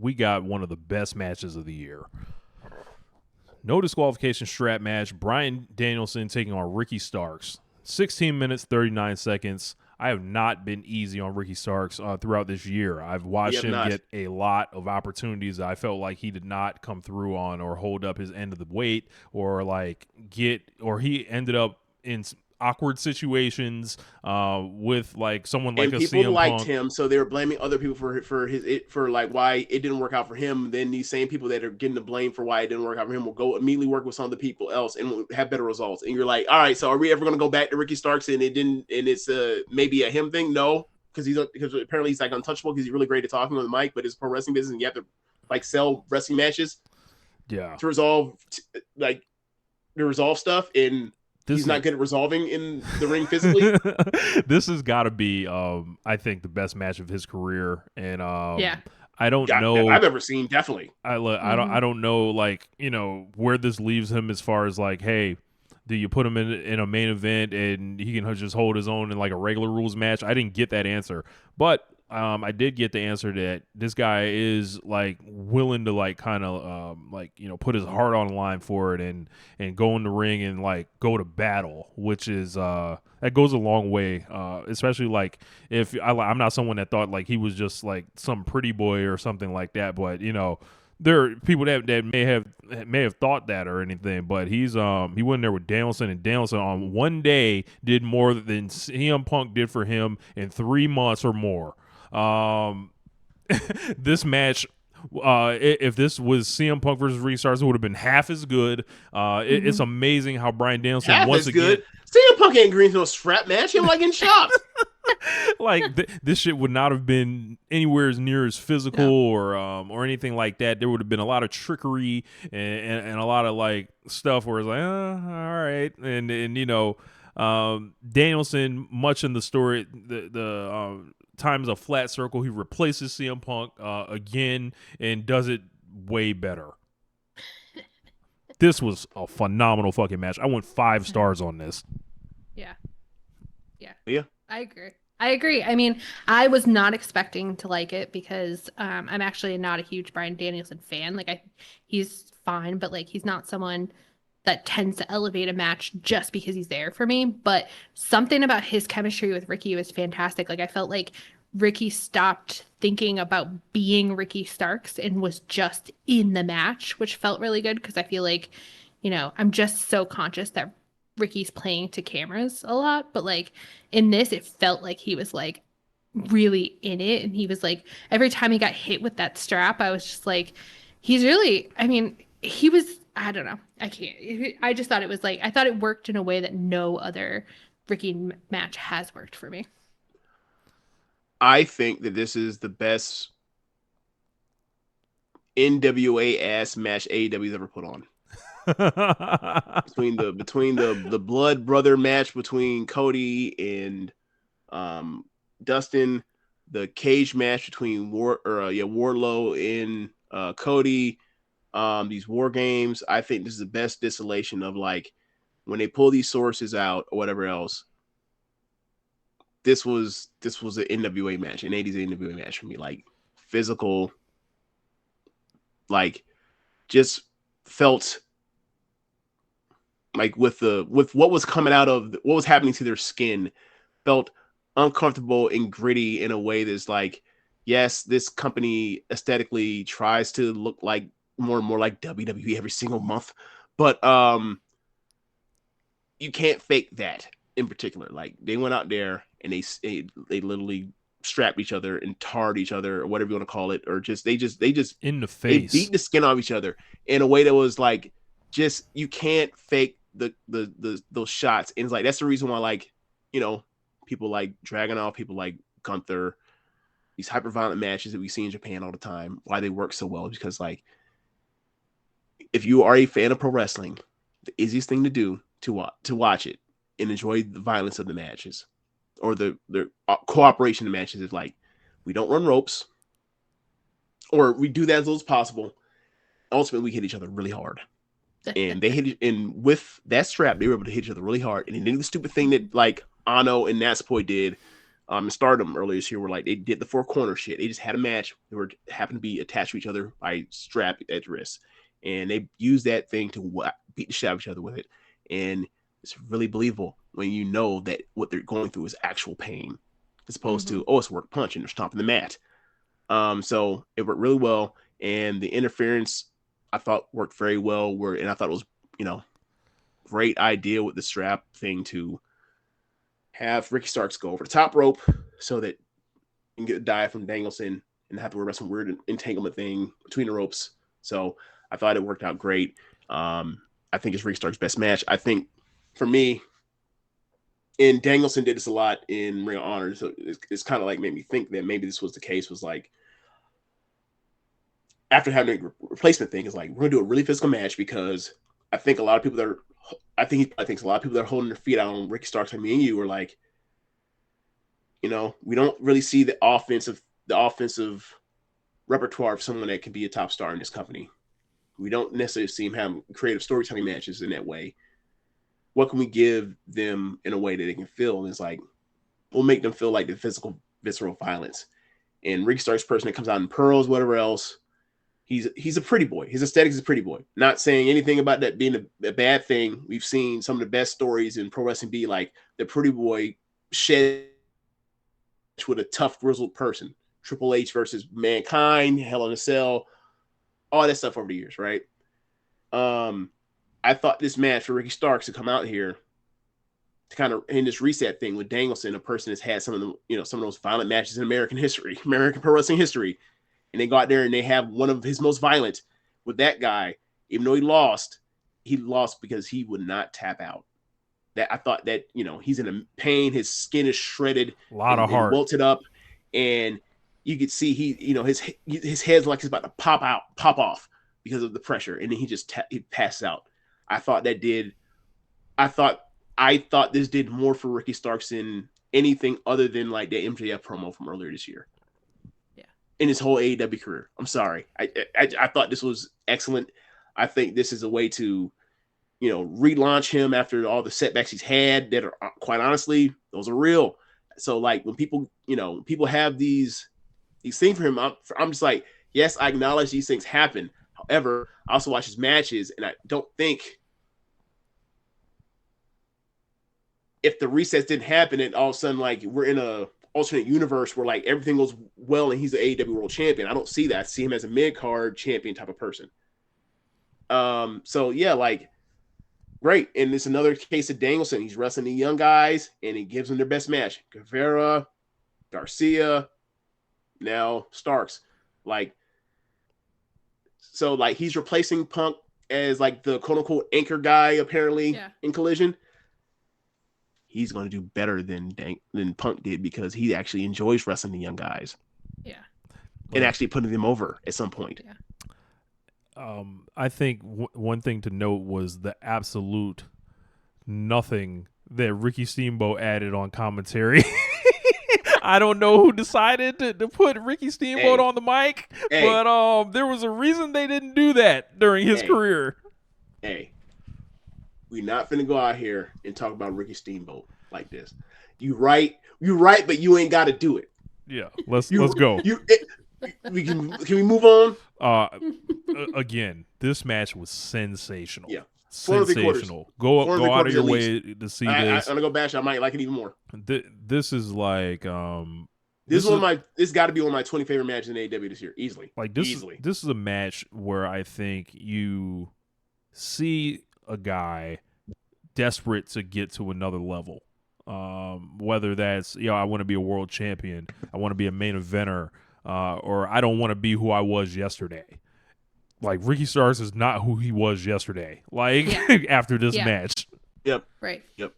we got one of the best matches of the year. No disqualification strap match. Bryan Danielson taking on Ricky Starks. 16 minutes, 39 seconds. I have not been easy on Ricky Starks throughout this year. I've watched him get a lot of opportunities that I felt like he did not come through on or hold up his end of the weight or he ended up in awkward situations with like someone like And a people CM liked Punk. him, so they were blaming other people for like why it didn't work out for him. Then these same people that are getting the blame for why it didn't work out for him will go immediately work with some of the people else and will have better results. And you're like, all right, so are we ever going to go back to Ricky Starks and it didn't? And it's maybe a him thing? No, because apparently he's like untouchable because he's really great at talking on the mic, but it's pro wrestling business and you have to like sell wrestling matches Yeah, to resolve stuff and he's not good at resolving in the ring physically. This has got to be, I think, the best match of his career, and Yeah. I don't That know. I've ever seen, definitely. I don't know, like where this leaves him as far as like, hey, do you put him in a main event and he can just hold his own in like a regular rules match? I didn't get that answer, but I did get the answer that this guy is like willing to like kind of put his heart on the line for it and go in the ring and like go to battle, which is that goes a long way, especially like if I'm not someone that thought like he was just like some pretty boy or something like that, but there are people that may have thought that or anything, but he went in there with Danielson, and Danielson on one day did more than CM Punk did for him in 3 months or more. This match, if this was CM Punk versus Ricky Starks, it would have been half as good. It's amazing how Bryan Danielson Half once as again. good. CM Punk ain't green no strap match. Him like in shops. Like this shit would not have been anywhere as near as physical or anything like that. There would have been a lot of trickery and a lot of like stuff where it's like, all right, and Danielson, much in the story, the times a flat circle, he replaces CM Punk again and does it way better. This was a phenomenal fucking match. I went 5 stars on this. Yeah. Yeah. I agree. I mean, I was not expecting to like it because I'm actually not a huge Bryan Danielson fan. Like he's fine, but like he's not someone that tends to elevate a match just because he's there for me. But something about his chemistry with Ricky was fantastic. Like I felt like Ricky stopped thinking about being Ricky Starks and was just in the match, which felt really good because I feel like, I'm just so conscious that Ricky's playing to cameras a lot, but like in this, it felt like he was like really in it. And he was like, every time he got hit with that strap, I was just like, he's really, I mean, he was, I don't know. I just thought it was like, I thought it worked in a way that no other Ricky match has worked for me. I think that this is the best NWA ass match AEW's ever put on. between the blood brother match between Cody and Dustin, the cage match between Wardlow and Cody, these war games. I think this is the best distillation of like when they pull these sources out or whatever else. This was an NWA match, an 80s NWA match for me. Like physical, like just felt like with what was coming out of what was happening to their skin, felt uncomfortable and gritty in a way that's like, yes, this company aesthetically tries to look like more and more like WWE every single month, but you can't fake that in particular. Like they went out there and they literally strapped each other and tarred each other or whatever you want to call it, or just they just in the they face. beat the skin off each other in a way that was like, just you can't fake the those shots. And it's like that's the reason why, like, people like Dragunov, people like Gunther, these hyper violent matches that we see in Japan all the time, why they work so well, because like if you are a fan of pro wrestling, the easiest thing to do to watch it and enjoy the violence of the matches or the cooperation of the matches is like, we don't run ropes, or we do that as little as possible. Ultimately, we hit each other really hard. And they hit it, and with that strap, they were able to hit each other really hard. And they did the stupid thing that like Ano and Natsupoi did in Stardom earlier this year, where like they did the four corner shit. They just had a match. They were happened to be attached to each other by strap at the wrist, and they used that thing to beat the shit out of each other with it. And it's really believable when you know that what they're going through is actual pain, as opposed to it's a work punch and they're stomping the mat. So it worked really well, and the interference I thought worked very well. And I thought it was great idea with the strap thing to have Ricky Starks go over the top rope so that you can get a dive from Danielson and have to worry about some weird entanglement thing between the ropes. So I thought it worked out great. I think it's Ricky Starks' best match. I think for me, and Danielson did this a lot in Ring of Honor, so it's kind of like made me think that maybe this was the case. Was like after having a replacement thing, is like we're gonna do a really physical match because I think a lot of people that are, I think he probably thinks a lot of people that are holding their feet out on Ricky Starks, like me and you, are like, we don't really see the offensive repertoire of someone that can be a top star in this company. We don't necessarily see him have creative storytelling matches in that way. What can we give them in a way that they can feel? And it's like, we'll make them feel like the physical, visceral violence. And Ricky Starks' person that comes out in pearls, whatever else, he's a pretty boy. His aesthetics is a pretty boy. Not saying anything about that being a bad thing. We've seen some of the best stories in pro wrestling be like the pretty boy shed with a tough, grizzled person. Triple H versus Mankind, Hell in a Cell, all that stuff over the years, right? I thought this match for Ricky Starks to come out here to kind of in this reset thing with Danielson, a person that's had some of the, some of those violent matches in American history, American pro wrestling history, and they go out there and they have one of his most violent with that guy. Even though he lost because he would not tap out. That I thought that he's in a pain, his skin is shredded, a lot of heart, welted up, and you could see his head's like he's about to pop off because of the pressure, and then he passes out. I thought this did more for Ricky Starks than anything other than like the MJF promo from earlier this year. Yeah. In his whole AEW career. I'm sorry. I thought this was excellent. I think this is a way to, relaunch him after all the setbacks he's had that are, quite honestly, those are real. So like when people have these things for him, I'm just like, yes, I acknowledge these things happen. However, I also watch his matches, and I don't think if the resets didn't happen and all of a sudden like we're in a alternate universe where like everything goes well and he's the AEW world champion. I don't see that. I see him as a mid-card champion type of person. So yeah, like great. And it's another case of Danielson. He's wrestling the young guys and he gives them their best match. Guevara, Garcia, now Starks. So he's replacing Punk as like the quote unquote anchor guy apparently in Collision. He's going to do better than Punk did because he actually enjoys wrestling the young guys. Yeah. And actually putting them over at some point. Yeah. I think one thing to note was the absolute nothing that Ricky Steamboat added on commentary. I don't know who decided to put Ricky Steamboat on the mic, but there was a reason they didn't do that during his career. Hey, we're not finna go out here and talk about Ricky Steamboat like this. You right, but you ain't got to do it. Yeah, let's go. Can we move on? Again, this match was sensational. Yeah, sensational. Go out of your way to see this. I'm gonna go bash. I might like it even more. This is like this got to be one of my 20 favorite matches in AEW this year, easily. Like this is a match where I think you see a guy desperate to get to another level. Whether that's I want to be a world champion, I want to be a main eventer, or I don't want to be who I was yesterday. Like Ricky Starks is not who he was yesterday. Like after this match. Yep. Right. Yep.